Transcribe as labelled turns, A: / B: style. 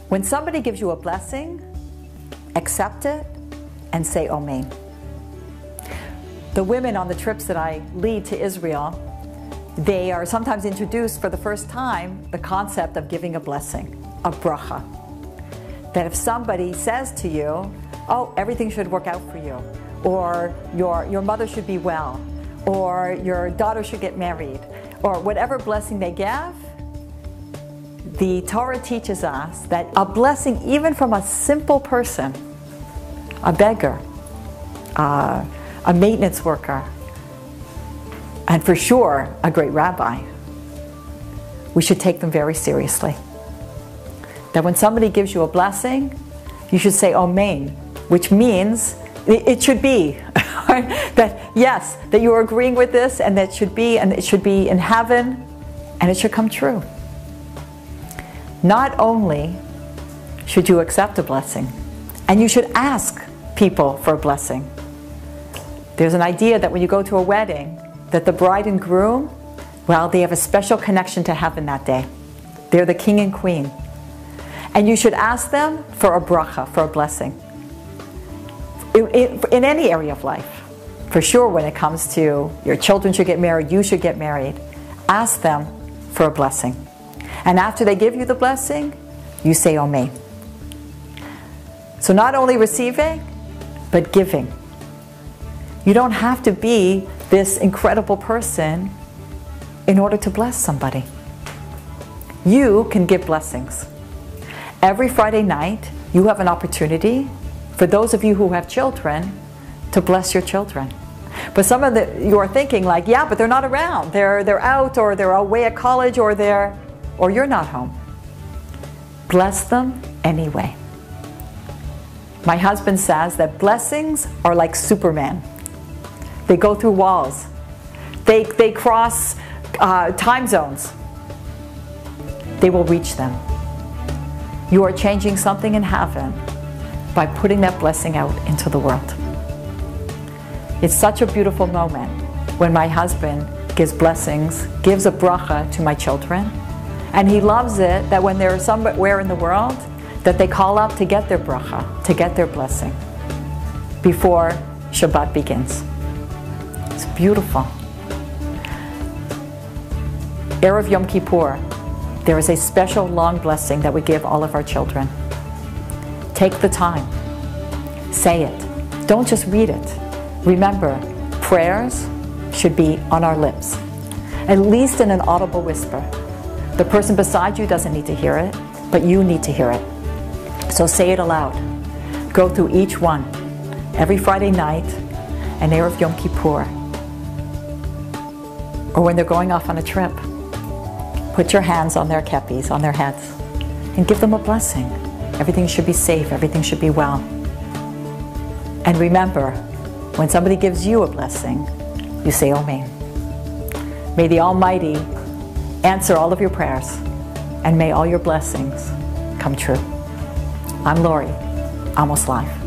A: When somebody gives you a blessing, accept it and say Amen. The women on the trips that I lead to Israel, they are sometimes introduced for the first time the concept of giving a blessing, a bracha. That if somebody says to you, oh, everything should work out for you, or your mother should be well, or your daughter should get married, or whatever blessing they give, the Torah teaches us that a blessing, even from a simple person, a beggar, a maintenance worker, and for sure a great rabbi, we should take them very seriously. That when somebody gives you a blessing, you should say Amen, which means it should be. That yes, that you are agreeing with this, and that should be, and it should be in heaven, and it should come true. Not only should you accept a blessing, and you should ask people for a blessing. There's an idea that when you go to a wedding, that the bride and groom, well, they have a special connection to heaven that day. They're the king and queen. And you should ask them for a bracha, for a blessing. In any area of life. For sure, when it comes to your children should get married, you should get married. Ask them for a blessing. And after they give you the blessing, you say Amen. So not only receiving, but giving. You don't have to be this incredible person in order to bless somebody. You can give blessings. Every Friday night, you have an opportunity, for those of you who have children, to bless your children. But some of you are thinking like, yeah, but they're not around. They're out, or they're away at college, or you're not home. Bless them anyway. My husband says that blessings are like Superman. They go through walls. They cross time zones. They will reach them. You are changing something in heaven by putting that blessing out into the world. It's such a beautiful moment when my husband gives blessings, gives a bracha to my children, and he loves it that when they're somewhere in the world, that they call up to get their bracha, to get their blessing before Shabbat begins. It's beautiful. Erev Yom Kippur, there is a special long blessing that we give all of our children. Take the time. Say it. Don't just read it. Remember, prayers should be on our lips, at least in an audible whisper. The person beside you doesn't need to hear it, but you need to hear it. So say it aloud. Go through each one. Every Friday night, and Erev Yom Kippur. Or when they're going off on a trip. Put your hands on their kepis, on their heads, and give them a blessing. Everything should be safe, everything should be well. And remember, when somebody gives you a blessing, you say Amen. May the Almighty answer all of your prayers, and may all your blessings come true. I'm Lori, Almost Live.